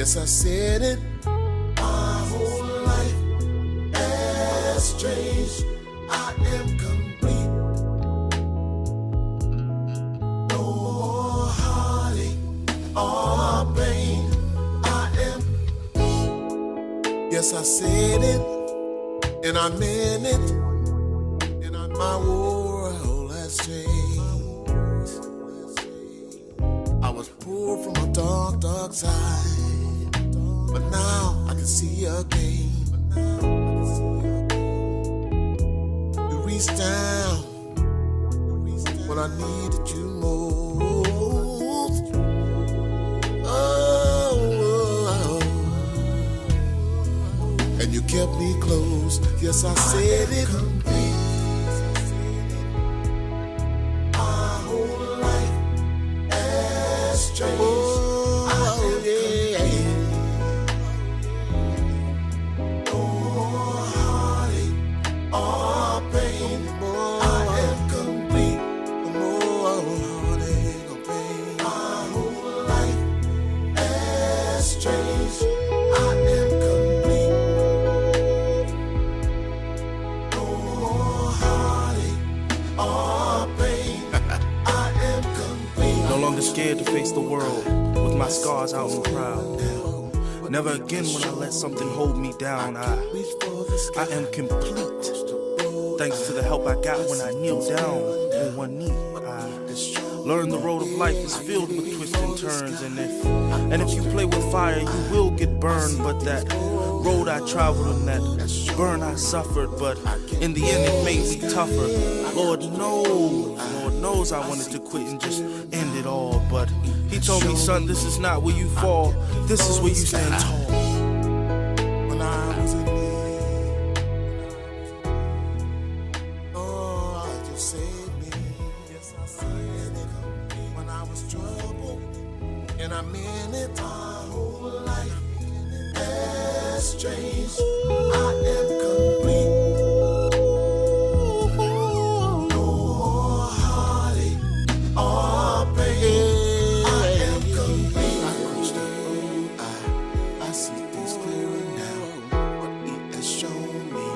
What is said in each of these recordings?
Yes, I said it. My whole life has changed. I am complete. No more heartache or pain. I am. Yes, I said it, and I meant it. And my world has changed. I was poor from a dark, dark side, but now I can see again. You reached down when I needed you most. Oh, and you kept me close. Yes, I said it. Our whole life has changed. Oh, yeah. No more heartache or pain. I am complete. No more heartache or pain. Our whole life has changed. I am complete. No more heartache or pain. I am complete. No longer scared to face the world with my scars out and proud. Never again will I let something hold me down. I am complete. Thanks to the help I got when I kneel down on one knee. I learned the road of life is filled with twists and turns, and if you play with fire, you will get burned. But that road I traveled and that burn I suffered, but in the end it made me tougher. Lord knows I wanted to quit and just end it all, but he told me, son, this is not where you fall, this is where you stand tall. When I was in need, oh, you saved me. Yes, I said it. When I was troubled, and I meant it. My whole life has changed. I am complete. No more heartache or pain. I am complete. I see things clearer now. What he has shown me,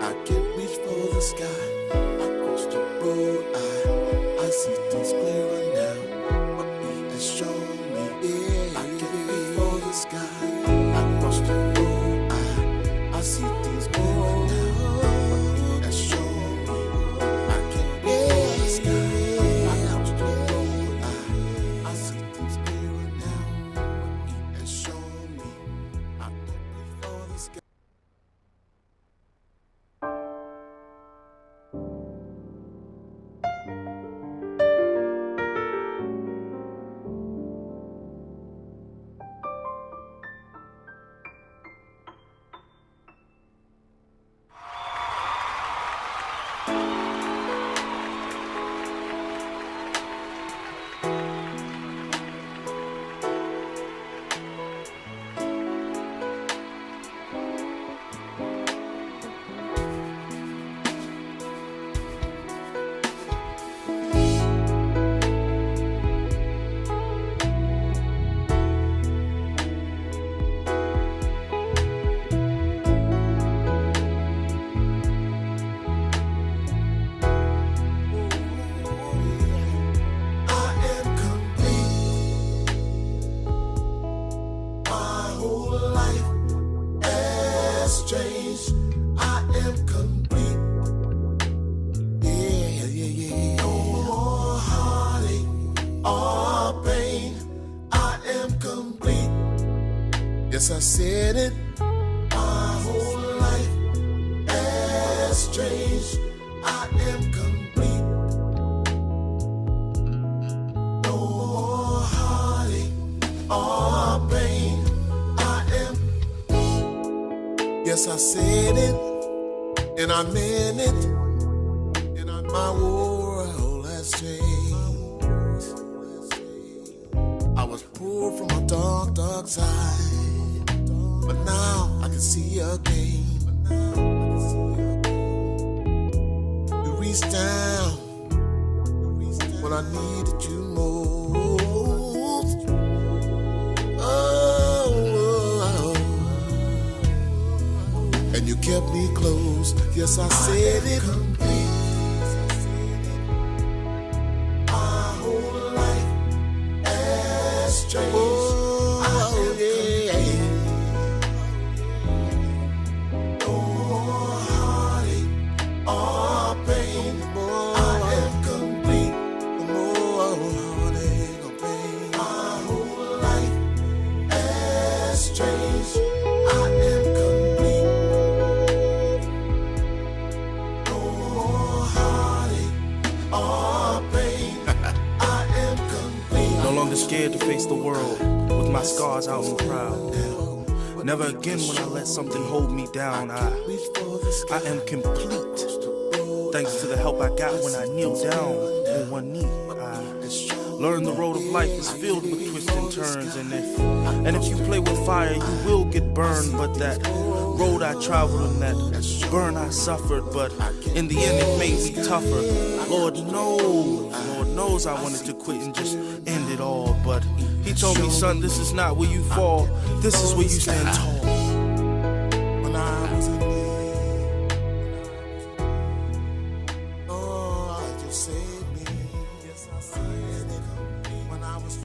I can reach for the sky. I cross the road. I see things clearer now. What he has shown me, I can reach for the sky. I cross the road. I see things clearer now. What he has shown me, I can reach for the sky. I cross the road. I see things clearer now. What he has shown me, I can reach for the sky. Changed. I am complete. Yeah, yeah, yeah. No more heartache or pain. I am complete. Yes, I said it. My whole life has changed. I am complete. No more heartache or pain. I am. Yes, I said it, and I meant it. And my world has changed. I was poor from a dark, dark side, but now I can see again. You reached down when I needed you most. Oh, kept me close. Yes, I said it. Complete. My whole life has changed. Oh, yeah. No more heartache or pain. I am complete. No more heartache or pain. My whole life has changed. I am complete. No more heartache or pain. I am complete. No longer scared to face the world with my scars out and proud. Never again will I let something hold me down. I am complete. Thanks to the help I got when I kneel down on one knee. I learned the road of life is filled with twists and turns, and if you play with fire, you will get burned. But that road I traveled and that burn I suffered, but in the end it made me tougher. Lord knows I wanted to quit and just end it all, but He told me, son, this is not where you fall, this is where you stand tall. When I was in need, oh, I just saved me. Yes, I said it. When I was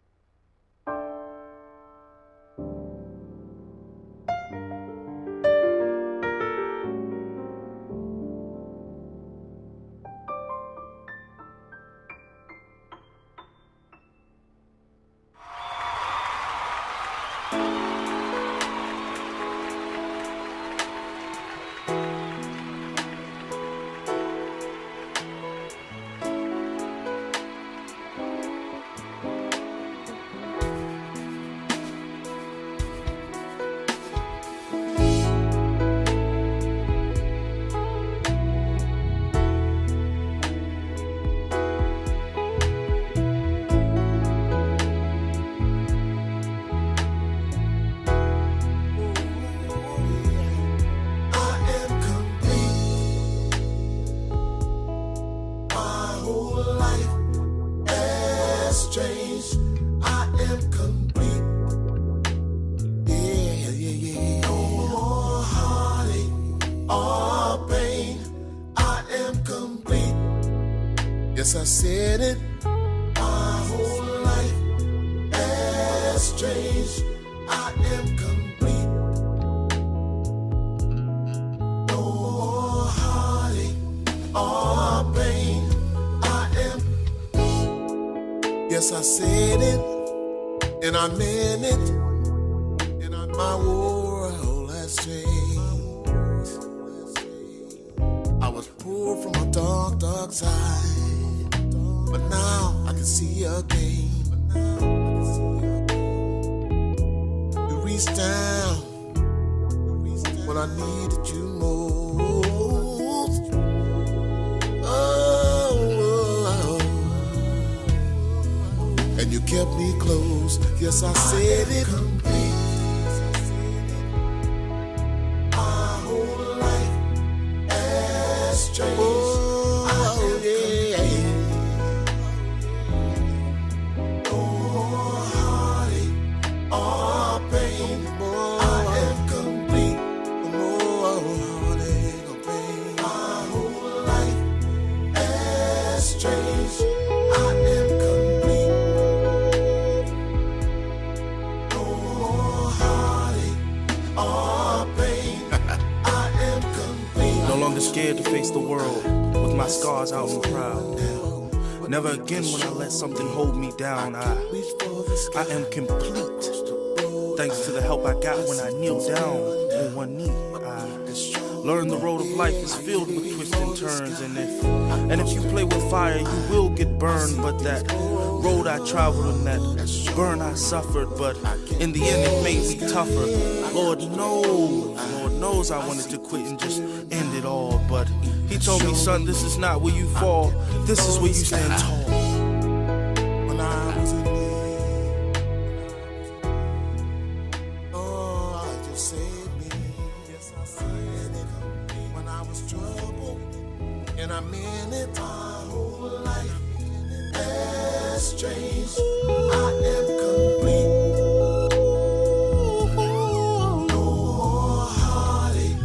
changed. I am complete. Yeah, yeah, yeah. No more heartache or pain. I am complete. Yes, I said it. My whole life has changed. I am complete. No more heartache or pain. Yes, I said it, and I meant it, and my world has changed. I was poor from a dark, dark side, but now I can see again. You reached down when I needed you most. And you kept me close. Yes, I said it. Complete. My whole life has changed. Oh, yeah. No more heartache or pain. I am complete. No more heartache or pain. My whole life has changed. I am complete. Scared to face the world with my scars out and proud. Never again will I let something hold me down. I am complete. Thanks to the help I got when I kneel down on one knee. I learned the road of life is filled with twists and turns, and if you play with fire, you will get burned. But that road I traveled and that burn I suffered, but in the end it made me tougher. Lord knows I wanted to quit and just end it all, but He told me, son, this is not where you fall, this is where you stand tall. When I was in need, oh, I just saved me. Yes, I said it. When I was troubled, and I meant it. My whole life has changed. I am complete. No more heartache.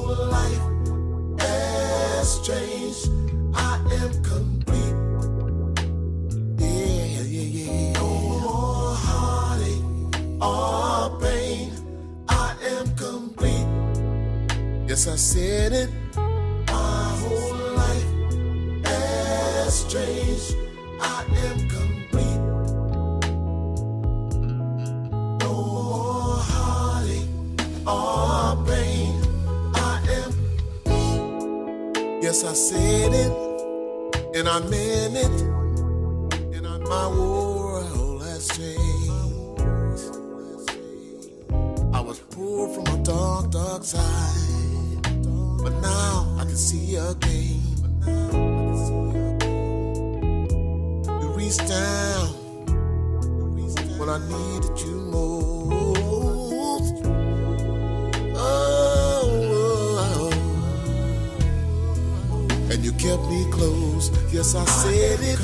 whole life has changed. I am complete. Yeah, yeah, yeah. No more heartache or pain. I am complete. Yes, I said it. My whole life has changed. I am complete. No more heartache or pain. I am. Yes, I said it, and I meant it. And my world has changed. I was poor from a dark, dark side, but now I can see again. You reached down when I needed you most. Oh, and you kept me close. Yes, I said it.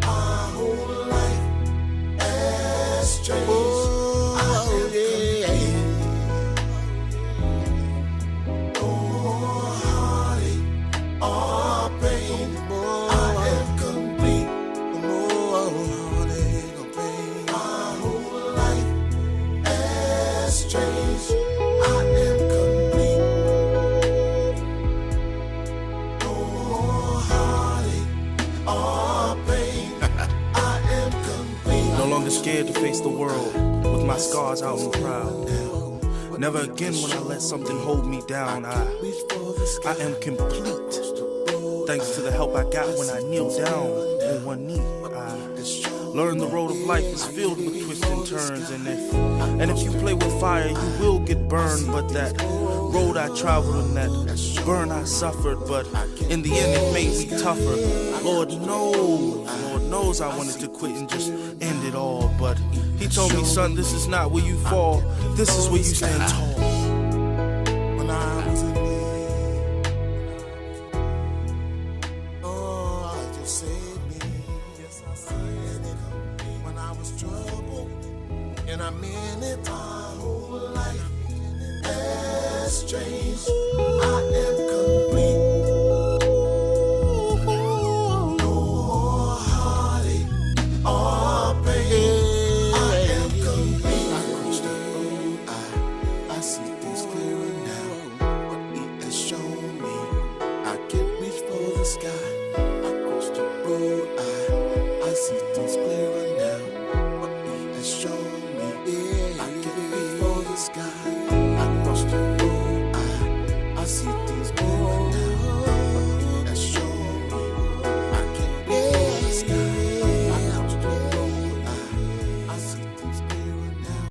Our whole life has changed. Oh, yeah. No more heartache or pain. I am complete. No more heartache or pain. Our whole life has changed. I am complete. No more heartache or pain. I am complete. No longer scared to face the world with my scars out and proud. Never again will I let something hold me down. I am complete. Thanks to the help I got when I kneel down on one knee. I learned the road of life is filled with twists and turns, and if you play with fire, you will get burned. But that road I traveled and that burn I suffered, but in the end it made me tougher. Lord knows I wanted to quit and just end it all, but he told me, son, this is not where you fall, this is where you stand tall. When I was in need, oh, I just saved me. Yes, I said it. When I was troubled, and I meant it. My whole life has changed. I am complete. No more heartache or pain. I am complete. I crossed the road. I see things clearer now. What he has shown me, I can reach for the sky. I crossed the road. I see things clearer now. What he has shown me, I can reach for the sky. I crossed the road. I see things clearer now. What he has shown me, I can reach for the sky. I crossed the road. I see things clearer now.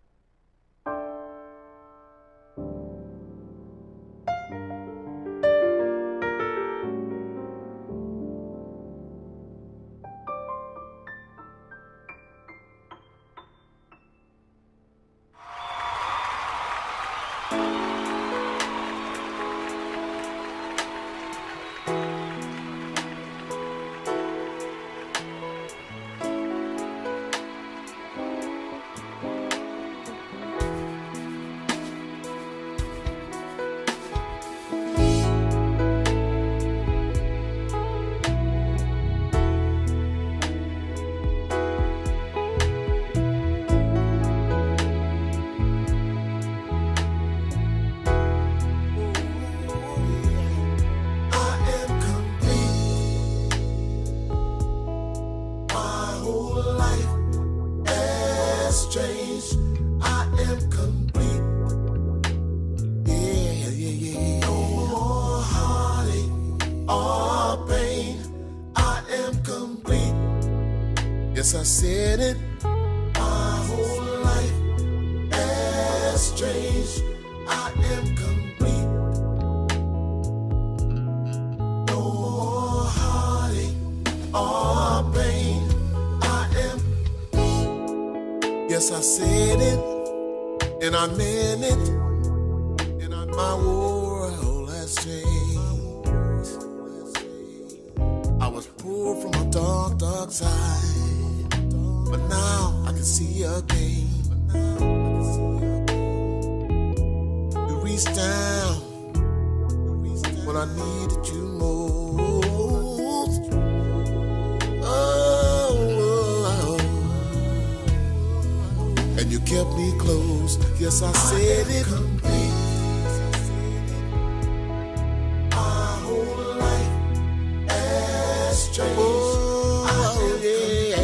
Changed. I am complete. Yeah, yeah, yeah. No more heartache or pain. I am complete. Yes, I said it. My whole life has changed. I am complete. No more heartache or pain. I am. Yes, I said it, and I meant it. And my world has changed. I was poor from a dark, dark side, but now I can see again. reached down when I needed you most. Oh, and you kept me close. Yes, I said it. Complete. Our whole life has changed. Oh, yeah.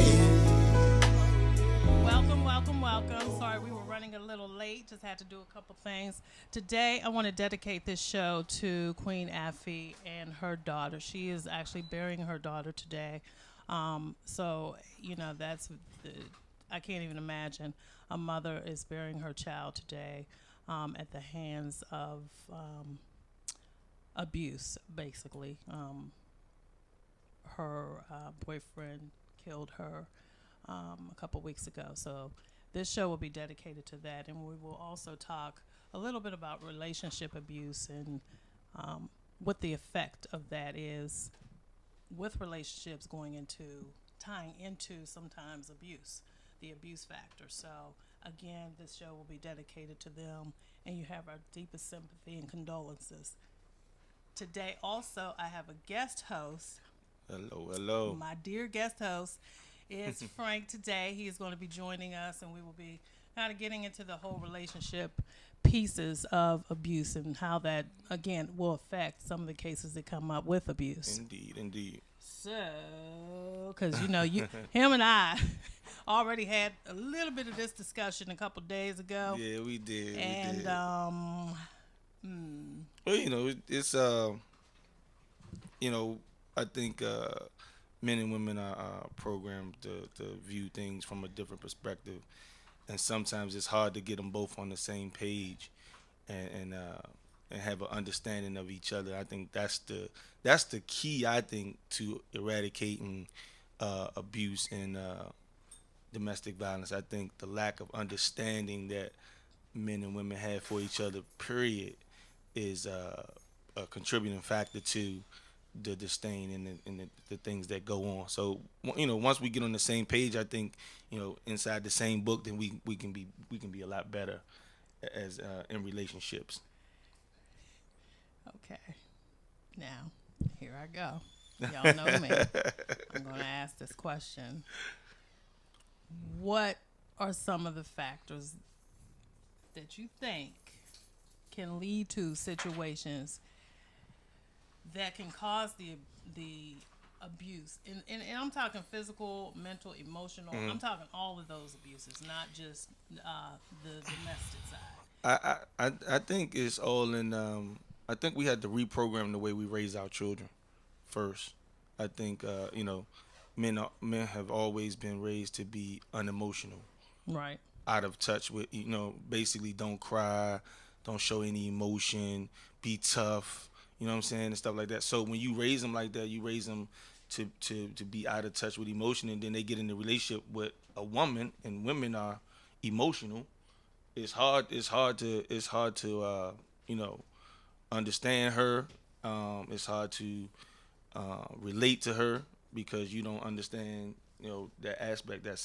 Welcome. Sorry, we were running a little late. Just had to do a couple things. Today, I want to dedicate this show to Queen Afy and her daughter. She is actually burying her daughter today. So, that's, I can't even imagine. A mother is burying her child today at the hands of abuse, basically. Her boyfriend killed her a couple weeks ago. So this show will be dedicated to that, and we will also talk a little bit about relationship abuse and what the effect of that is with relationships tying into sometimes abuse, the abuse factor. So again, this show will be dedicated to them, and you have our deepest sympathy and condolences. Today also I have a guest host. Hello. My dear guest host is Frank today. He is going to be joining us, and we will be kind of getting into the whole relationship pieces of abuse and how that, again, will affect some of the cases that come up with abuse. Indeed. So, because, him and I already had a little bit of this discussion a couple days ago. Yeah, we did. And, Well, it's, I think men and women are programmed to view things from a different perspective, and sometimes it's hard to get them both on the same page and have an understanding of each other. I think that's the key, I think, to eradicating abuse and domestic violence. I think the lack of understanding that men and women have for each other, period, is a contributing factor to the disdain and the things that go on. So once we get on the same page, I think inside the same book, then we can be a lot better as in relationships. Okay, now here I go. Y'all know me. I'm going to ask this question. What are some of the factors that you think can lead to situations that can cause the abuse, and I'm talking physical, mental, emotional. I'm talking all of those abuses, not just the domestic side. I think it's all in. I think we had to reprogram the way we raise our children first. I think men have always been raised to be unemotional, right? Out of touch with basically don't cry, don't show any emotion, be tough. You know what I'm saying, and stuff like that. So when you raise them like that, you raise them to be out of touch with emotion, and then they get in a relationship with a woman, and women are emotional. It's hard to understand her. It's hard to relate to her because you don't understand that aspect, that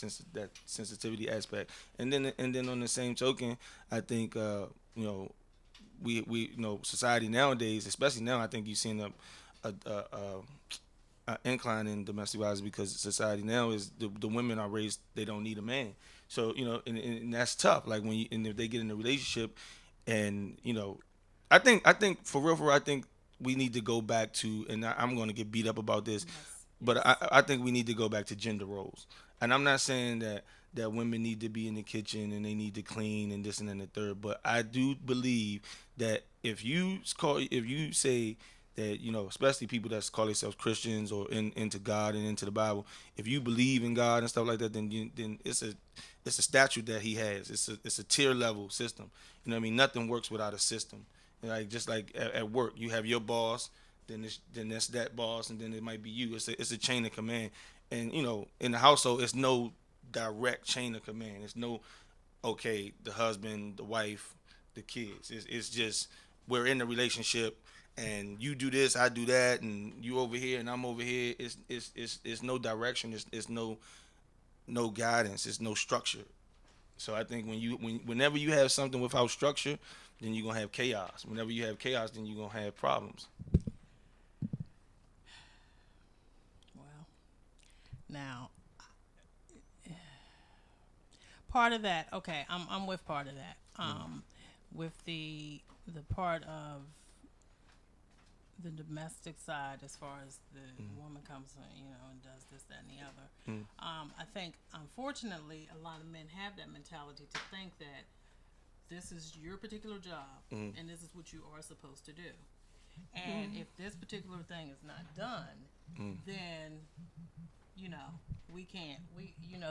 sensitivity aspect. And then on the same token, I think we society nowadays, especially now, I think you've seen a incline in domestic violence because society now is the women are raised, they don't need a man. So and that's tough. Like if they get in a relationship, and I think for real, I think we need to go back to, and I'm going to get beat up about this, but I think we need to go back to gender roles. And I'm not saying that women need to be in the kitchen and they need to clean and this and then the third, but I do believe that if you say that especially people that call themselves Christians or into God and into the Bible, if you believe in God and stuff like that, then it's a statute that He has. It's a tier level system. You know what I mean? Nothing works without a system. Like just like at work, you have your boss, then that's that boss, and then it might be you. It's a chain of command, and in the household, it's no direct chain of command. It's no the husband, the wife, the kids. It's just we're in the relationship, and you do this, I do that, and you over here and I'm over here. It's no direction. It's no guidance. It's no structure. So I think whenever you have something without structure, then you're gonna have chaos. Whenever you have chaos, then you're gonna have problems. Well, now part of that, okay, I'm with part of that. With the part of the domestic side, as far as the woman comes in, and does this, that, and the other. I think, unfortunately, a lot of men have that mentality to think that this is your particular job and this is what you are supposed to do. And if this particular thing is not done, then we can't.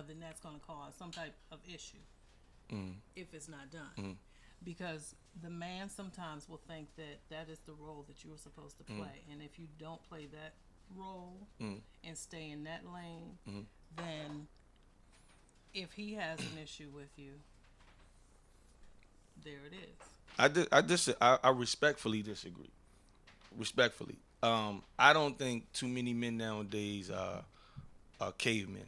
Then that's going to cause some type of issue if it's not done. Because the man sometimes will think that that is the role that you're supposed to play. And if you don't play that role and stay in that lane, then if he has an issue with you, there it is. I respectfully disagree. Respectfully, I don't think too many men nowadays are cavemen.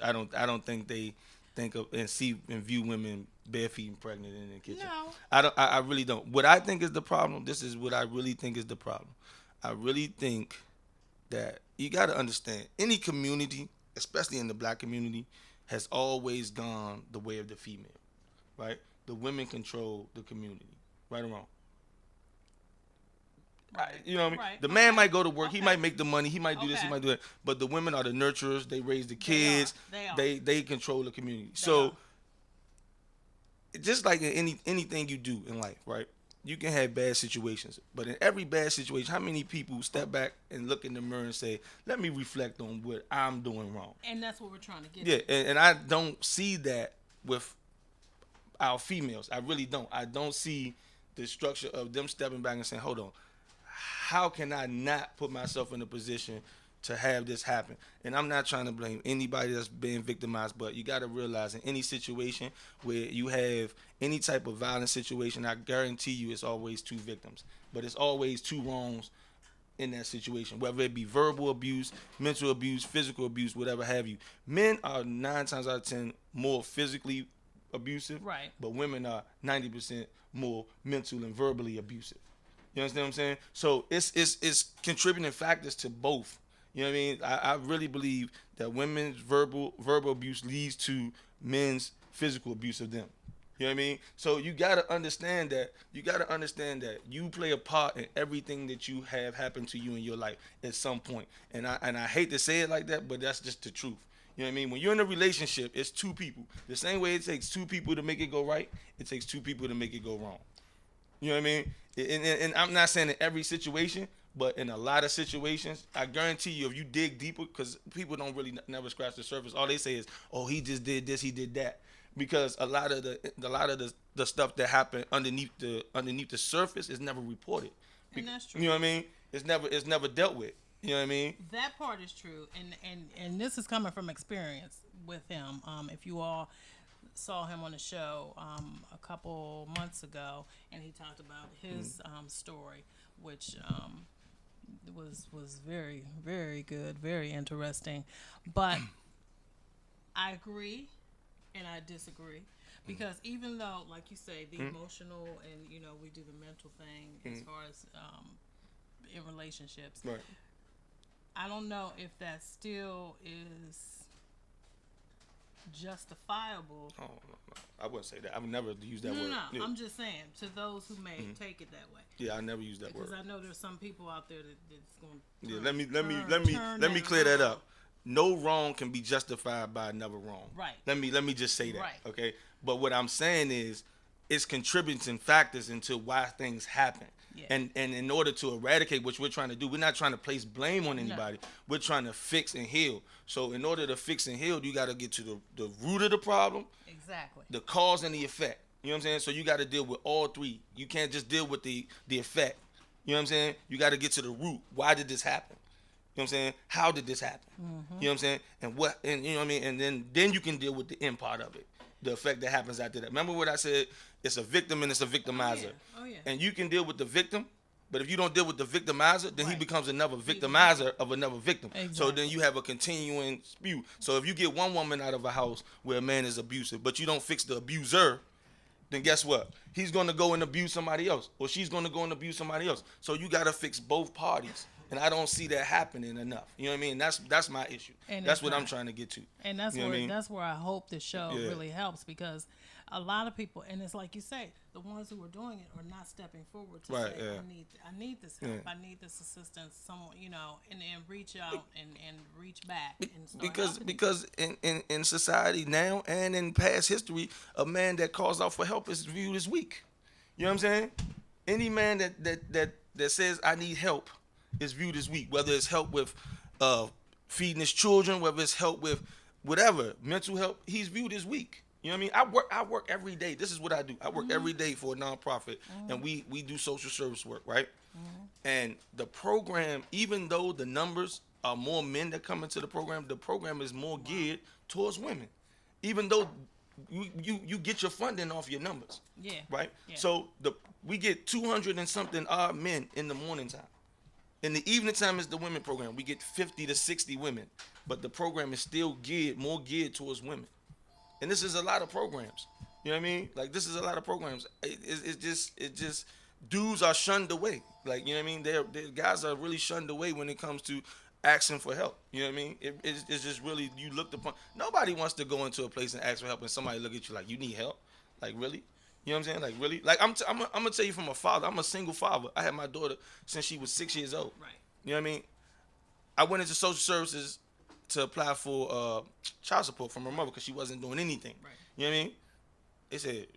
I don't think they think of and see and view women bare feet and pregnant in the kitchen. No. I really don't. What I think is the problem. This is what I really think is the problem. I really think that you got to understand, any community, especially in the black community, has always gone the way of the female, right? The women control the community, right or wrong. Right. You know what I mean? Right. The man might go to work, he might make the money, he might do this, he Okay. might do that. But the women are the nurturers, they raise the kids, They are. they control the community. They So are. just like in anything you do in life, right? You can have bad situations, but in every bad situation, how many people step back and look in the mirror and say, "Let me reflect on what I'm doing wrong"? And that's what we're trying to get Yeah, to. and I don't see that with our females. I really don't. I don't see the structure of them stepping back and saying, "Hold on, how can I not put myself in a position to have this happen?" And I'm not trying to blame anybody that's being victimized, but you got to realize in any situation where you have any type of violent situation, I guarantee you it's always two victims, but it's always two wrongs in that situation, whether it be verbal abuse, mental abuse, physical abuse, whatever have you. Men are 9 times out of 10 more physically abusive, Right. but women are 90% more mental and verbally abusive. You understand what I'm saying? So it's contributing factors to both. You know what I mean? I really believe that women's verbal abuse leads to men's physical abuse of them. You know what I mean? So you gotta understand that you play a part in everything that you have happen to you in your life at some point. And I hate to say it like that, but that's just the truth. You know what I mean? When you're in a relationship, it's two people. The same way it takes two people to make it go right, it takes two people to make it go wrong. You know what I mean? And I'm not saying in every situation, but in a lot of situations, I guarantee you, if you dig deeper, because people don't really never scratch the surface. All they say is, "Oh, he just did this, he did that," because a lot of the stuff that happened underneath the surface is never reported. And that's true. You know what I mean? It's never dealt with. You know what I mean? That part is true, and this is coming from experience with him. If you all saw him on the show a couple months ago, and he talked about his story, which was very, very good, very interesting. But I agree and I disagree, because even though, like you say, the emotional and we do the mental thing as far as in relationships, Right. I don't know if that still is justifiable. Oh, no. I wouldn't say that. I would never use that No, word. no, Yeah. I'm just saying to those who may take it that way, Yeah, I never use that because word. I know there's some people out there that's going to. Yeah, let me clear that up. No wrong can be justified by another wrong. Right. Let me just say that. Right. Okay. But what I'm saying is, it's contributing factors into why things happen. Yeah. And in order to eradicate, which we're trying to do, we're not trying to place blame on anybody. We're trying to fix and heal. So in order to fix and heal, you got to get to the root of the problem, Exactly. the cause and the effect. You know what I'm saying? So you got to deal with all three. You can't just deal with the effect. You know what I'm saying? You got to get to the root. Why did this happen? You know what I'm saying? How did this happen? You know what I'm saying? And you know what I mean? And then you can deal with the end part of it, the effect that happens after that. Remember what I said? It's a victim and it's a victimizer. Oh yeah. And you can deal with the victim, But if you don't deal with the victimizer, then he Right. becomes another victimizer of another victim. So Exactly. then you have a continuing spew. So if you get one woman out of a house where a man is abusive, but you don't fix the abuser, then guess what? He's going to go and abuse somebody else, or she's going to go and abuse somebody else. So you got to fix both parties. And I don't see that happening enough. You know what I mean? That's my issue. And that's it's what I'm not. trying to get to. And that's You know where what I mean? that's where I hope the show Yeah. really helps, because a lot of people, and it's like you say, the ones who are doing it are not stepping forward to Right, say, yeah. I need this help, Yeah. I need this assistance, someone, and reach out and reach back and start Because helping because in society now and in past history, a man that calls out for help is viewed as weak. You know what I'm saying? Any man that says I need help is viewed as weak. Whether it's help with feeding his children, whether it's help with whatever mental help, he's viewed as weak. You know what I mean? I work every day. This is what I do. I work every day for a nonprofit, and we do social service work, right? And the program, even though the numbers are more men that come into the program is more geared towards women. Even though you get your funding off your numbers, Yeah. right? Yeah. So we get 200 and something odd men in the morning time. In the evening time is the women program. We get 50 to 60 women, but the program is still more geared towards women. And this is a lot of programs. You know what I mean? Like, this is a lot of programs. It just dudes are shunned away. Like, you know what I mean? They're guys are really shunned away when it comes to asking for help. You know what I mean? It's just really, you looked upon. Nobody wants to go into a place and ask for help and somebody look at you like, you need help? Like, really? You know what I'm saying? Like, really? Like, I'm gonna tell you from a father. I'm a single father. I had my daughter since she was 6 years old. Right. You know what I mean? I went into social services to apply for child support from her mother because she wasn't doing anything. Right. You know what I mean? They said,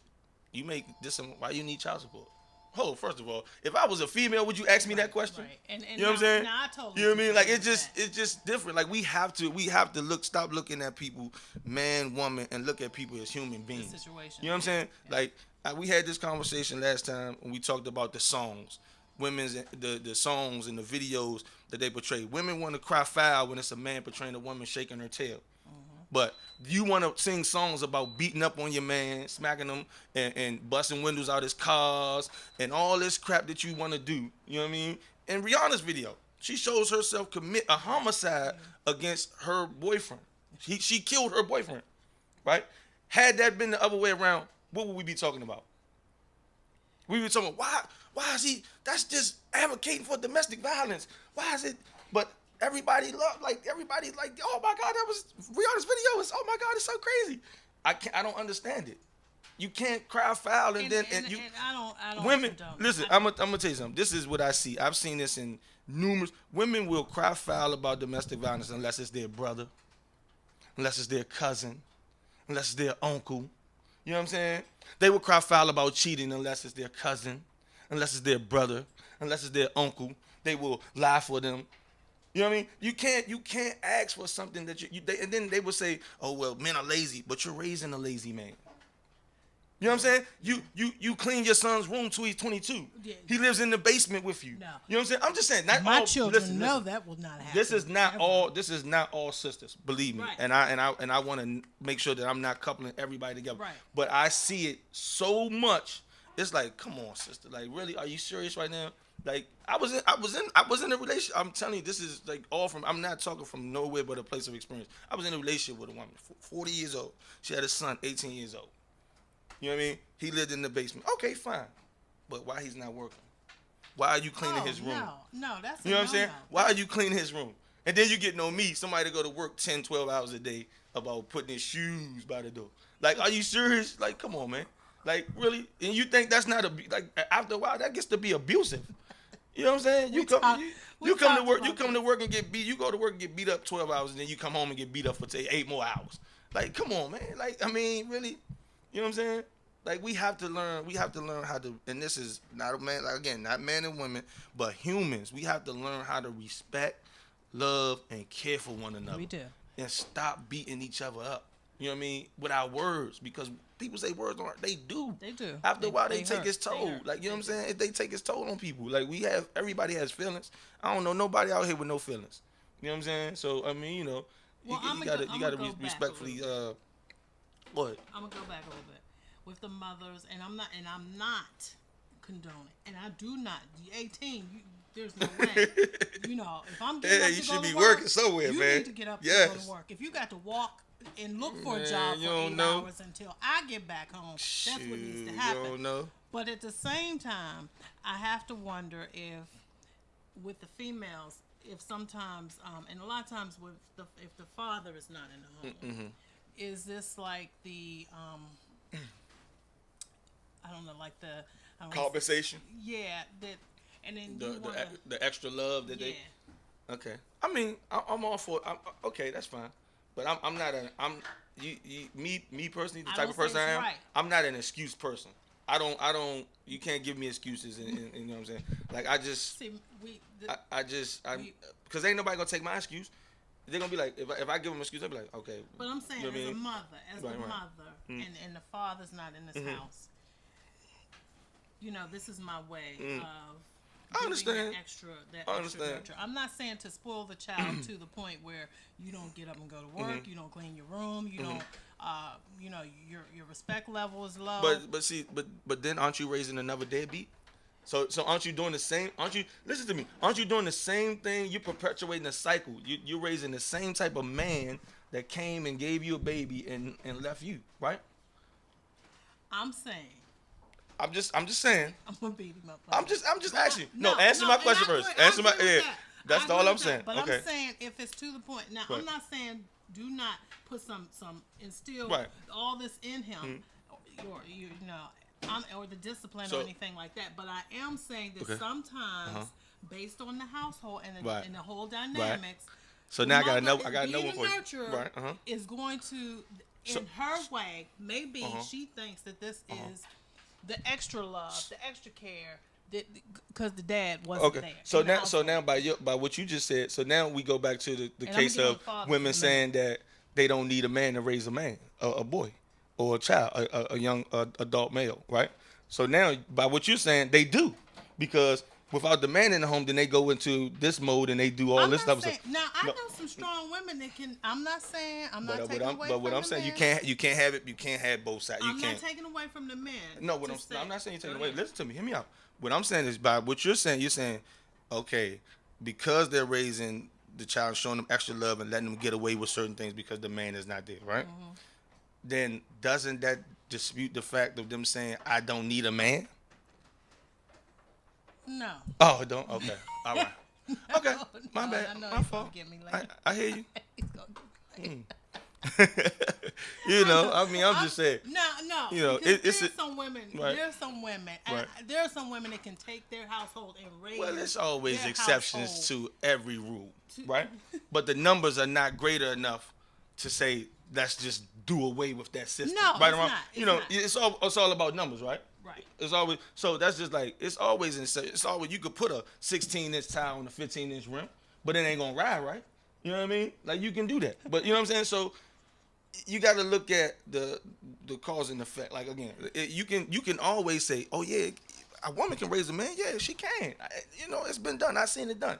you make this, why you need child support? Oh, first of all, if I was a female, would you ask me that question? Right. And You know what I'm saying? Now I totally You know what I mean? Like, agree with it's just different. Like, we have to stop looking at people, man, woman, and look at people as human beings. situation. You know what I'm saying? Like, we had this conversation last time when we talked about the songs, the songs and the videos that they portray. Women want to cry foul when it's a man portraying a woman shaking her tail. But you want to sing songs about beating up on your man, smacking him, and busting windows out his cars, and all this crap that you want to do. You know what I mean? In Rihanna's video, she shows herself commit a homicide against her boyfriend. She killed her boyfriend, right? Had that been the other way around, what would we be talking about? We would be talking about, why is he, that's just advocating for domestic violence. Why is it, but everybody, oh my God, that was Rihanna's video. Oh my God, it's so crazy. I don't understand it. You can't cry foul and then And I don't women. condone it. Listen, I'm gonna tell you something. This is what I see. I've seen this in numerous. Women will cry foul about domestic violence unless it's their brother, unless it's their cousin, unless it's their uncle. You know what I'm saying? They will cry foul about cheating unless it's their cousin, unless it's their brother, unless it's their uncle. They will lie for them. You know what I mean? You can't ask for something that and then they will say, oh, well, men are lazy, but you're raising a lazy man. You know what I'm saying? You clean your son's room till he's 22. Yeah. He lives in the basement with you. No. You know what I'm saying? I'm just saying. Not My all, children listen, know listen. that will not happen. This is not ever. all. This is not all sisters. Believe me. Right. And I want to make sure that I'm not coupling everybody together. Right. But I see it so much. It's like, come on, sister. Like, really? Are you serious right now? Like, I was in a relationship. I'm telling you, this is like all from. I'm not talking from nowhere but a place of experience. I was in a relationship with a woman, 40 years old. She had a son, 18 years old. You know what I mean? He lived in the basement. Okay, fine. But why he's not working? Why are you cleaning his room? No, that's You know what I'm saying? no-no. Why are you cleaning his room? And then you get no me, somebody to go to work 10, 12 hours a day about putting his shoes by the door. Like, are you serious? Like, come on, man. Like, really? And you think that's not like after a while that gets to be abusive. You know what I'm saying? You come to work and get beat. You go to work and get beat up 12 hours, and then you come home and get beat up for 8 more hours. Like, come on, man. Like, I mean, really? You know what I'm saying? Like, we have to learn how to, and this is not a man, like, again, not men and women, but humans. We have to learn how to respect, love, and care for one another. We do. And stop beating each other up. You know what I mean? With our words, because people say words don't hurt. They do. They do. After a while, they take hurt. its They toll. hurt. Like, you know They what I'm saying? They take its toll on people. Like, everybody has feelings. I don't know nobody out here with no feelings. You know what I'm saying? So, I mean, you know, Well, you gotta go back a respectfully, little what? I'm gonna go back a little bit with the mothers, and I'm not condone it, and I do not. You 18, there's no way. You know, if I'm getting Yeah, up you to should go be to working work, somewhere, you man. need to get up Yes. and go to work. If you got to walk and look for a Man, job you for don't 8 know. hours until I get back home, that's what needs to Shoot, happen. You don't know. But at the same time, I have to wonder if, with the females, if sometimes, and a lot of times with if the father is not in the home, is this like the, I don't know, like the I don't know, Compensation. yeah, that, and then you want The extra love that yeah. they. Okay. I mean, I'm all for. Okay, that's fine. But I'm not a. Me personally, the I type don't of person say I it's am. right. I'm not an excuse person. I don't. You can't give me excuses. And you know what I'm saying? Like I just. See, Because ain't nobody gonna take my excuse. They're gonna be like, if I give them an excuse, they'll be like, okay. but I'm saying you know what I as a mean? mother, Right, the right. mother, and the father's not in this house. You know, this is my way of. I understand. That extra I understand. nurture. I'm not saying to spoil the child to the point where you don't get up and go to work, you don't clean your room, you don't, you know, your respect level is low. But then aren't you raising another deadbeat? So aren't you doing the same? Aren't you listen to me? Aren't you doing the same thing? You're perpetuating a cycle. You're raising the same type of man that came and gave you a baby and left you, right? I'm saying. I'm just saying. I'm gonna beat him up. I'm just asking. No, No, answer my and question I first. agree- I Answer my agree with yeah. that. That's I all agree I'm with saying. that, but Okay. I'm saying if it's to the point. Now, Right. I'm not saying do not put some instill Right. all this in him, or you know, or the discipline So- or anything like that. But I am saying that Okay. sometimes, based on the household and the, Right. and the whole dynamics. So the now I gotta mother know. I gotta know being one a for nurturer you. Right. is going to, in So- her way, maybe she thinks that this is the extra love, the extra care, because the dad wasn't Okay. there. So in the now, household. by what you just said, so now we go back to the And I'ma case get on of the father women for a saying that they don't need a man to raise a man, a boy, or a child, a young adult male, right? So now, by what you're saying, they do, because without the man in the home, then they go into this mode and they do all I'm this not stuff. saying, now I No. know some strong women that can. I'm not saying I'm not But taking away but from what the I'm saying, men. you can't have it. You can't have both sides. You I'm can't. not taking away from the men. No, what Just I'm not saying you're taking go away. ahead. Listen to me. Hear me out. What I'm saying is by what you're saying, okay, because they're raising the child, showing them extra love and letting them get away with certain things because the man is not there, right? Then doesn't that dispute the fact of them saying, I don't need a man? No. Oh, it don't? Okay. All right. Okay. No, My no, bad. I know My he's fault. gonna get me later. I hear you. He's gonna get me later. You know, I mean, I'm just saying. No. You know, because it's there's a- some women. Right. There's some women. And Right. there are some women that can take their household and raise. Well, there's always their exceptions household. to every rule, right? But the numbers are not greater enough to say let's just do away with that system. No, right it's around, not. you know, It's it's all about numbers, right? Right. It's always so that's just like it's always you could put a 16-inch tile on a 15-inch rim, but it ain't gonna ride, right? You know what I mean? Like you can do that, but you know what I'm saying? So you got to look at the cause and effect. Like again, you can always say, oh yeah, a woman can raise a man. Yeah, she can. You know, it's been done. I've seen it done.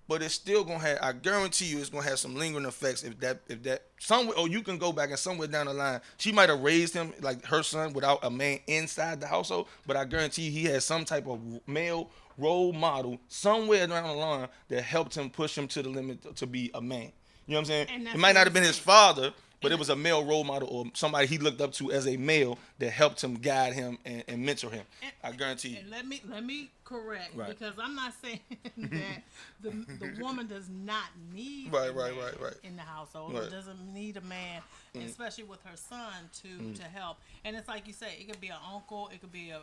But it's still gonna have. I guarantee you, it's gonna have some lingering effects. If that somewhere, or you can go back and somewhere down the line, she might have raised him like her son without a man inside the household. But I guarantee you, he had some type of male role model somewhere down the line that helped him push him to the limit to be a man. You know what I'm saying? And that's It might not what have been I'm his saying. father, but it was a male role model or somebody he looked up to as a male that helped him, guide him, and mentor him. I guarantee you. And let me correct Right. because I'm not saying that the woman does not need Right, a right, man right, right. in the household Right. or doesn't need a man, especially with her son to help. And it's like you say, it could be an uncle, it could be a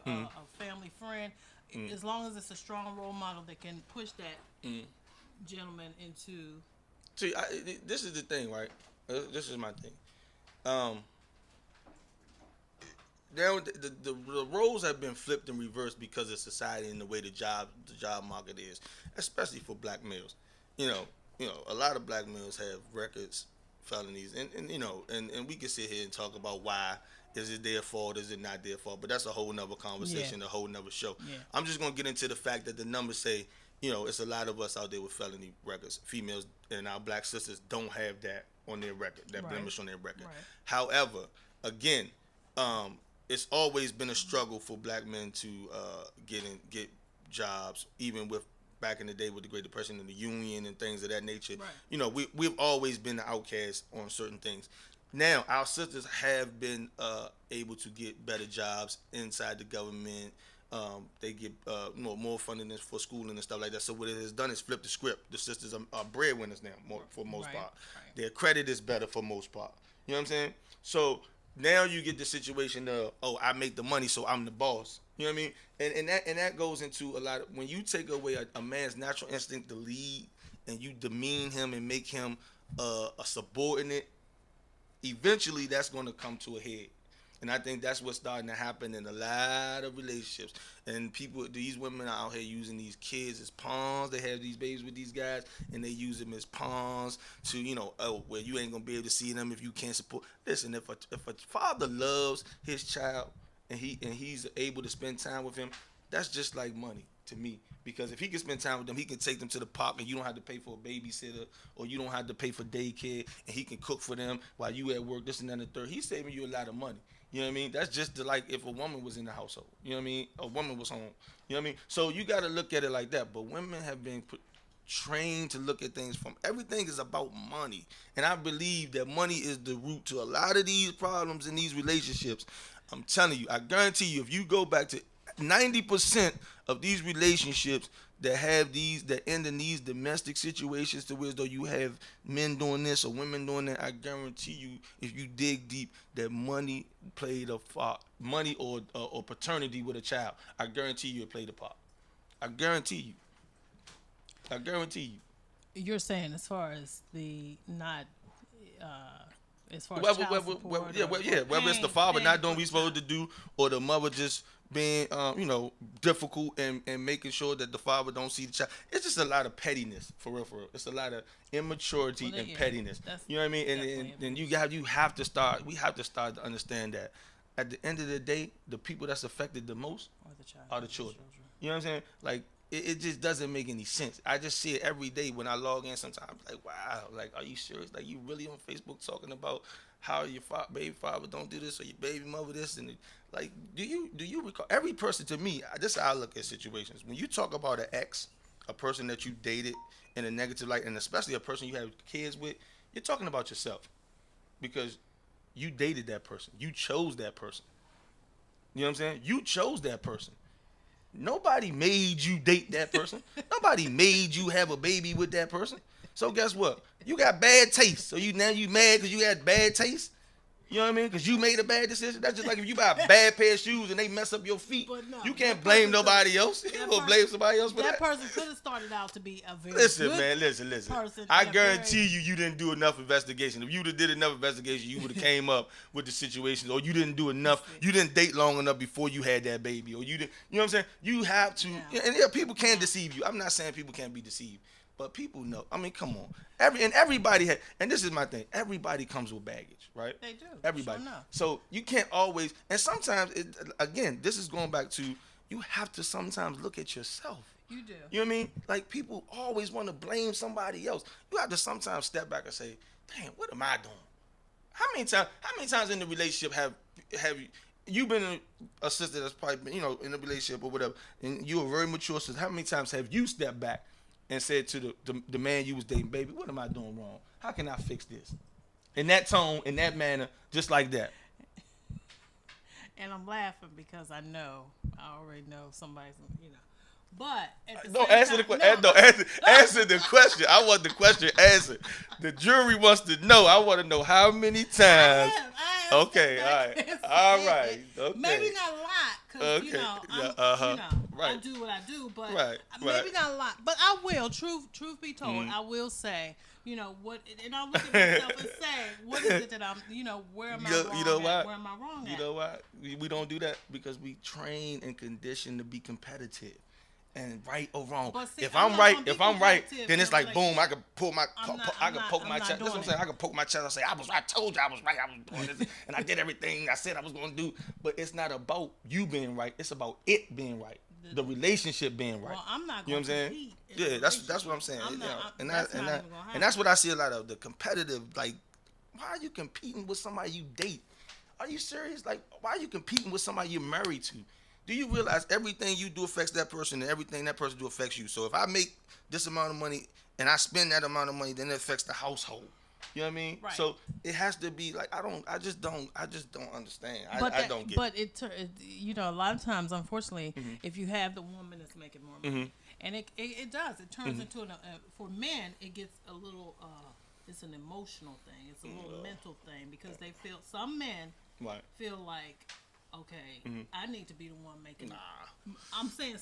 family friend, as long as it's a strong role model that can push that gentleman into. See, this is the thing, right? This is my thing. Now the roles have been flipped and reversed because of society and the way the job market is, especially for black males. You know, a lot of black males have records, felonies, and you know, and we can sit here and talk about why. Is it their fault? Is it not their fault? But that's a whole nother conversation, a whole nother show. Yeah. I'm just gonna get into the fact that the numbers say, you know, it's a lot of us out there with felony records. Females and our black sisters don't have that on their record, that Right. blemish on their record. Right. However, again, it's always been a struggle for black men to get jobs, even with back in the day with the Great Depression and the union and things of that nature. Right. You know, we've always been the outcasts on certain things. Now our sisters have been able to get better jobs inside the government. They get more funding for schooling and stuff like that. So what it has done is flip the script. The sisters are breadwinners now, for most Right, part. right. Their credit is better for most part. You know what I'm saying? So now you get the situation of, oh, I make the money, so I'm the boss. You know what I mean? And that goes into a lot of, when you take away a man's natural instinct to lead and you demean him and make him a subordinate, eventually that's going to come to a head. And I think that's what's starting to happen in a lot of relationships. And these women are out here using these kids as pawns. They have these babies with these guys, and they use them as pawns to, well, you ain't going to be able to see them if you can't support. Listen, if a father loves his child and he's able to spend time with him, that's just like money to me. Because if he can spend time with them, he can take them to the park and you don't have to pay for a babysitter, or you don't have to pay for daycare, and he can cook for them while you at work, this and that and the third. He's saving you a lot of money. You know what I mean? That's just like if a woman was in the household. You know what I mean? A woman was home. You know what I mean? So you got to look at it like that. But women have been trained to look at things from, everything is about money. And I believe that money is the root to a lot of these problems in these relationships. I'm telling you, I guarantee you, if you go back to 90% of these relationships that end in these domestic situations, to where as though you have men doing this or women doing that, I guarantee you, if you dig deep, that money played a part. Money or paternity with a child, I guarantee you it played a part. I guarantee you. You're saying as far as the not, as far as Whether it's the father not doing what he's supposed to do, or the mother just being, difficult and making sure that the father don't see the child. It's just a lot of pettiness, for real. It's a lot of immaturity and pettiness. You know what I mean? And then we have to start to understand that at the end of the day, the people that's affected the most are the children. You know what I'm saying? Like, it just doesn't make any sense. I just see it every day when I log in sometimes. Like, wow, like, are you serious? Like, you really on Facebook talking about how your baby father don't do this, or your baby mother this, and like, do you recall? Every person, to me, this is how I look at situations. When you talk about an ex, a person that you dated in a negative light, and especially a person you have kids with, you're talking about yourself, because you dated that person. You chose that person. You know what I'm saying? You chose that person. Nobody made you date that person. Nobody made you have a baby with that person. So guess what? You got bad taste. So you mad because you had bad taste? You know what I mean? Because you made a bad decision. That's just like if you buy a bad pair of shoes and they mess up your feet. No, you can't blame nobody else. You gonna blame somebody else for that? That person could have started out to be a very listen. person. I guarantee you didn't do enough investigation. If you did enough investigation, you would have came up with the situations, or you didn't do enough. You didn't date long enough before you had that baby, or you didn't. You know what I'm saying? You have to. Yeah. And yeah, people can deceive you. I'm not saying people can't be deceived. But people know. I mean, come on. Everybody and this is my thing. Everybody comes with baggage, right? They do. Everybody. Sure enough. So you can't always. And sometimes, again, this is going back to, you have to sometimes look at yourself. You do. You know what I mean? Like, people always want to blame somebody else. You have to sometimes step back and say, "Damn, what am I doing?" How many times in the relationship have you been a sister that's probably been, in a relationship or whatever, and you're a very mature sister? How many times have you stepped back and said to the man you was dating, "Baby, what am I doing wrong? How can I fix this?" In that tone, in that manner, just like that. And I'm laughing because I already know somebody's, But at the Don't same answer time, answer the question. I want the question answered. The jury wants to know. I want to know how many times. I am Okay, all right. Okay. Maybe not a lot, because Okay. Right. I do what I do, but Right. maybe not a lot. But I will. Truth be told, I will say, what, and I'll look at myself and say, what is it that I'm, where am I wrong? You know what? Where am I wrong at? You know what? We don't do that because we train and condition to be competitive. And right or wrong. But see, if I'm I'm not right, gonna be then it's like, competitive boom, in I can pull my, I'm not- I can I'm poke not- my I'm not chest. That's what I'm doing saying. it. I can poke my chest and say, I told you I was right. I was doing this, and I did everything I said I was going to do. But it's not about you being right. It's about it being right. The relationship being right. Well, I'm not You know going what I'm to saying? compete in Yeah, a that's what I'm saying. I'm not- And that's that, and not that, even gonna and that's happen. what I see a lot of, the competitive. Like, why are you competing with somebody you date? Are you serious? Like, why are you competing with somebody you're married to? Do you realize everything you do affects that person and everything that person do affects you? So if I make this amount of money and I spend that amount of money, then it affects the household. You know what I mean? Right. So it has to be like I just don't understand. But I don't get but it. you know, a lot of times, unfortunately, if you have the woman that's making more money, and it does, it turns into for men, it gets a little it's an emotional thing, it's a little mental thing, because they feel, some men Right. feel like, okay, I need to be the one making. Nah. I'm saying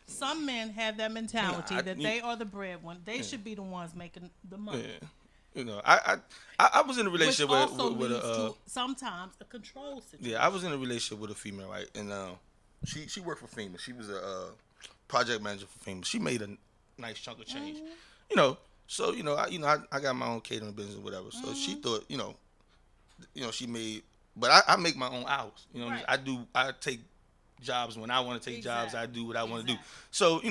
some men have that mentality Nah, that they are the breadwinner. They should be the ones making the money. Yeah. You know, I was in a Which relationship also with leads a to sometimes a control situation. yeah, I was in a relationship with a female, right? And she worked for FEMA. She was a project manager for FEMA. She made a nice chunk of change. You know, so I got my own catering business or whatever. So she thought, she made, but I make my own hours. You know, what I mean? I take jobs when I want to take jobs. I do what I want to do. So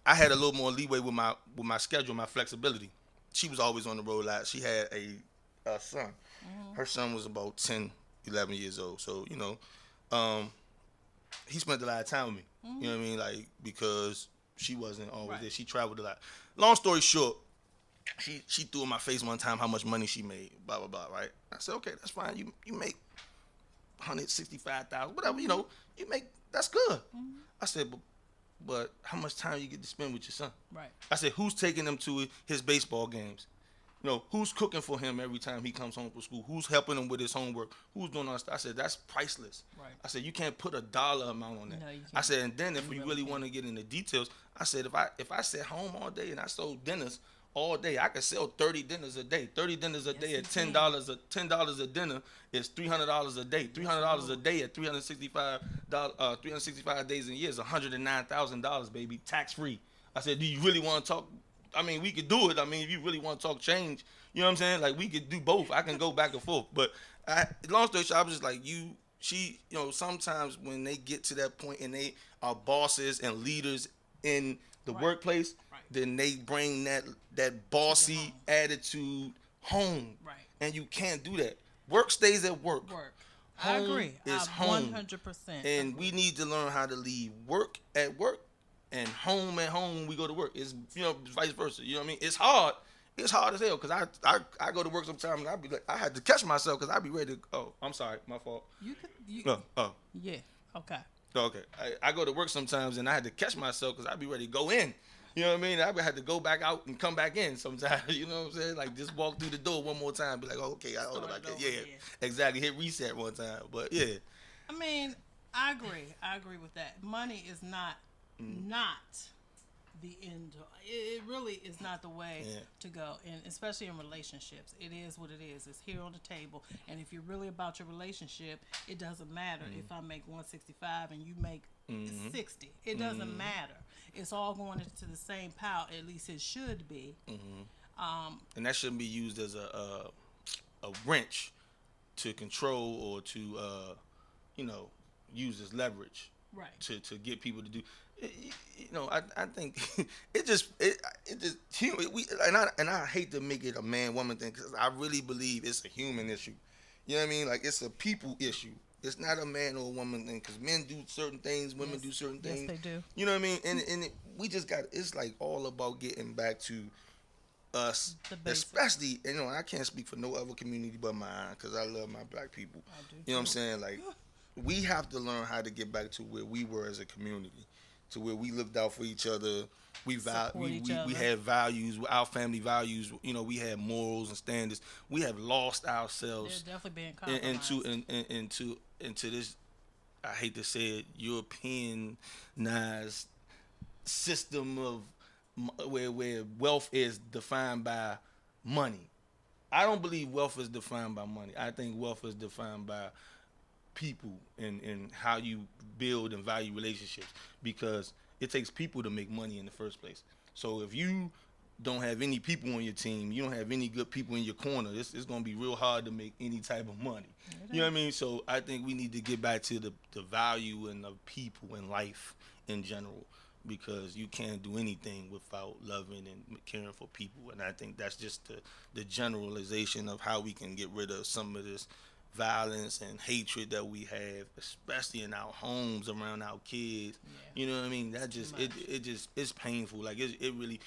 I had a little more leeway with my schedule, my flexibility. She was always on the road a lot. She had a son. Her son was about 10, 11 years old. So he spent a lot of time with me. You know what I mean? Like, because she wasn't always there. She traveled a lot. Long story short, she threw in my face one time how much money she made. Blah blah blah. Right? I said, okay, that's fine. You make $165,000, whatever. You make, that's good. I said, but how much time you get to spend with your son? Right. I said, who's taking him to his baseball games? Who's cooking for him every time he comes home from school? Who's helping him with his homework? Who's doing all that stuff? I said, that's priceless. Right. I said, you can't put a dollar amount on that. No, you can't. I said, and then if we really can't. want to get into details, I said, if I sat home all day and I sold dinners all day, I could sell 30 dinners a day. 30 dinners a day at $10. $10 a dinner is $300 a day. $300 a day at 365 days in a year is $109,000, baby, tax free. I said, do you really want to talk? I mean, we could do it. I mean, if you really want to talk change, you know what I'm saying? Like, we could do both. I can go back and forth. But long story short, I was just like, sometimes when they get to that point and they are bosses and leaders in the workplace, then they bring that bossy attitude home. Right. And you can't do that. Work stays at work. I Home agree. is I home. 100%. And we need to learn how to leave work at work and home at home when we go to work. It's vice versa. You know what I mean? It's hard. It's hard as hell, because I go to work sometimes and I be like, I had to catch myself because I be ready to. Oh, I'm sorry, my fault. Yeah. Okay. Okay. I go to work sometimes and I had to catch myself because I be ready to go in. You know what I mean? I had to go back out and come back in sometimes. You know what I'm saying? Like, just walk through the door one more time. Be like, oh, okay, I hold it back there. Yeah, exactly. Hit reset one time. But yeah. I mean, I agree. I agree with that. Money is not the end. It really is not the way to go, and especially in relationships. It is what it is. It's here on the table, and if you're really about your relationship, it doesn't matter if I make 165 and you make 60. It doesn't matter. It's all going into the same pile. At least it should be. And that shouldn't be used as a wrench to control or to use as leverage. Right. To get people to do. I think it just and I hate to make it a man woman thing, because I really believe it's a human issue. You know what I mean? Like, it's a people issue. It's not a man or a woman thing, because men do certain things, women do certain things. Yes, they do. You know what I mean? And we just got, it's like all about getting back to us, especially, I can't speak for no other community but mine, because I love my black people. I do. You know what I'm saying? Like, we have to learn how to get back to where we were as a community, to where we looked out for each other. We had values, our family values. We had morals and standards. We have lost ourselves. They're definitely being compromised. into this, I hate to say it, Europeanized system of where wealth is defined by money. I don't believe wealth is defined by money. I think wealth is defined by people and how you build and value relationships, because it takes people to make money in the first place. So if you don't have any people on your team, you don't have any good people in your corner, it's going to be real hard to make any type of money. You know what I mean? So I think we need to get back to the value and the people in life in general, because you can't do anything without loving and caring for people. And I think that's just the generalization of how we can get rid of some of this violence and hatred that we have, especially in our homes around our kids. Yeah. You know what I mean? That just it's painful. Like it really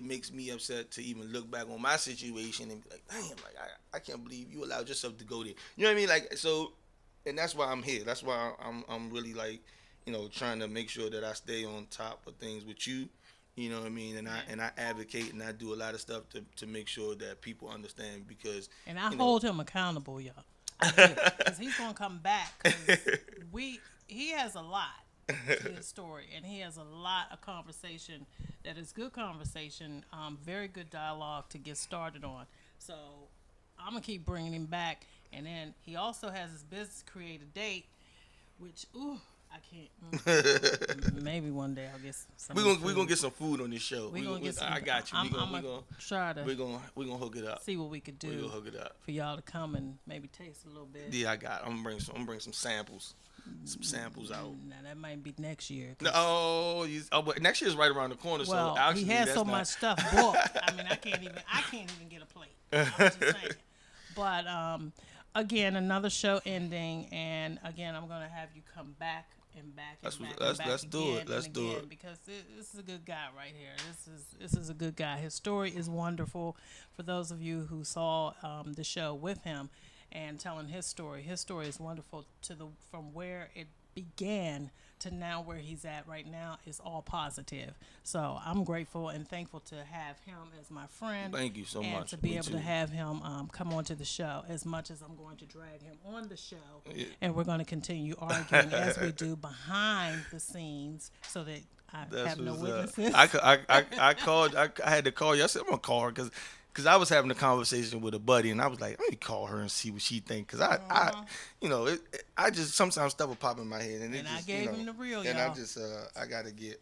makes me upset to even look back on my situation and be like, damn, like I can't believe you allowed yourself to go there. You know what I mean? Like, so, and that's why I'm here. That's why I'm really like, you know, trying to make sure that I stay on top of things with you. You know what I mean? And I advocate and I do a lot of stuff to make sure that people understand, because And I hold him accountable, y'all. Because he's going to come back. 'Cause he has a lot to his story, and he has a lot of conversation that is good conversation, very good dialogue to get started on. So I'm going to keep bringing him back. And then he also has his business create a date, which, I can't. Maybe one day I'll get some. We're gonna get some food on this show. We're gonna get some. I got you. I'm gonna try to. We're gonna hook it up. See what we could do. We're gonna hook it up for y'all to come and maybe taste a little bit. Yeah, I got. I'm gonna bring some samples. Some samples out. Now that might be next year. No, but next year's right around the corner. Well, so actually, he has so much stuff booked. I mean, I can't even get a plate. I'm just saying. But again, another show ending, and again, I'm gonna have you come back and back and back. Let's do it. Let's do it. Because this is a good guy right here. This is a good guy. His story is wonderful. For those of you who saw the show with him and telling his story is wonderful. From where it began to now where he's at right now is all positive. So I'm grateful and thankful to have him as my friend. Thank you so much. And to be able to have him come onto the show, as much as I'm going to drag him on the show. Yeah. And we're going to continue arguing as we do behind the scenes, so that I have no witnesses. I called. I had to call you. I said, I'm going to call her because I was having a conversation with a buddy, and I was like, let me call her and see what she thinks. Because I just, sometimes stuff will pop in my head. And I gave him the real, and y'all. I just, I got to get,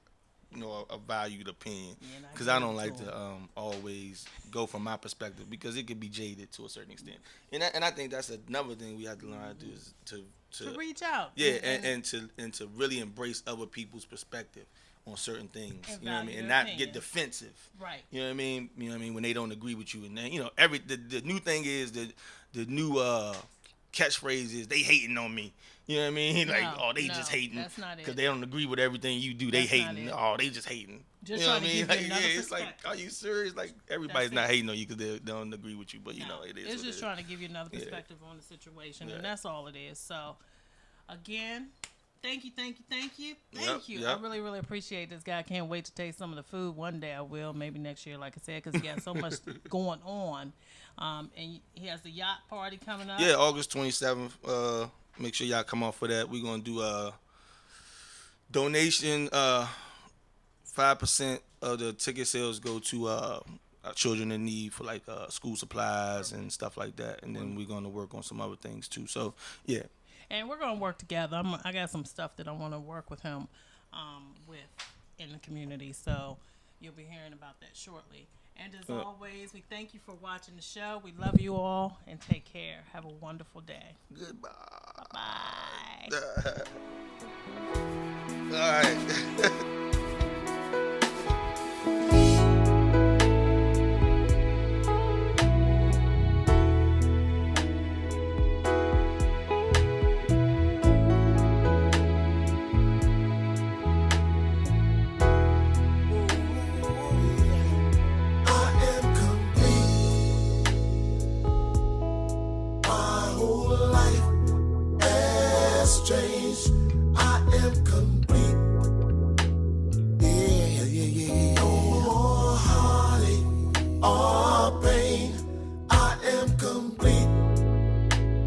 a valued opinion. Because I don't like to always go from my perspective, because it could be jaded to a certain extent. And I think that's another thing we have to learn how to do, is to reach out. Yeah, and to really embrace other people's perspective on certain things, you know what I mean, and not get defensive. Right. You know what I mean? You know what I mean, when they don't agree with you, and then the new thing is the new catchphrase is they hating on me. You know what I mean? Like, they just hating because they don't agree with everything you do. They hating. Oh, they just hating. Just you know what I mean? Like, it's like, are you serious? Like, everybody's not hating on you because they don't agree with you, but it is. It's just trying to give you another perspective on the situation, and that's all it is. So, again. Thank you. Yep. I really, really appreciate this guy. I can't wait to taste some of the food. One day I will, maybe next year, like I said, because he got so much going on. And he has the yacht party coming up. Yeah, August 27th. Make sure y'all come out for that. We're going to do a donation. 5% of the ticket sales go to children in need for like school supplies and stuff like that. And then we're going to work on some other things too. So, yeah. And we're going to work together. I got some stuff that I want to work with him with in the community. So you'll be hearing about that shortly. And as always, we thank you for watching the show. We love you all, and take care. Have a wonderful day. Goodbye. Bye-bye. All right.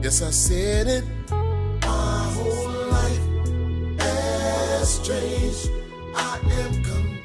Yes, I said it. My whole life has changed. I am complete.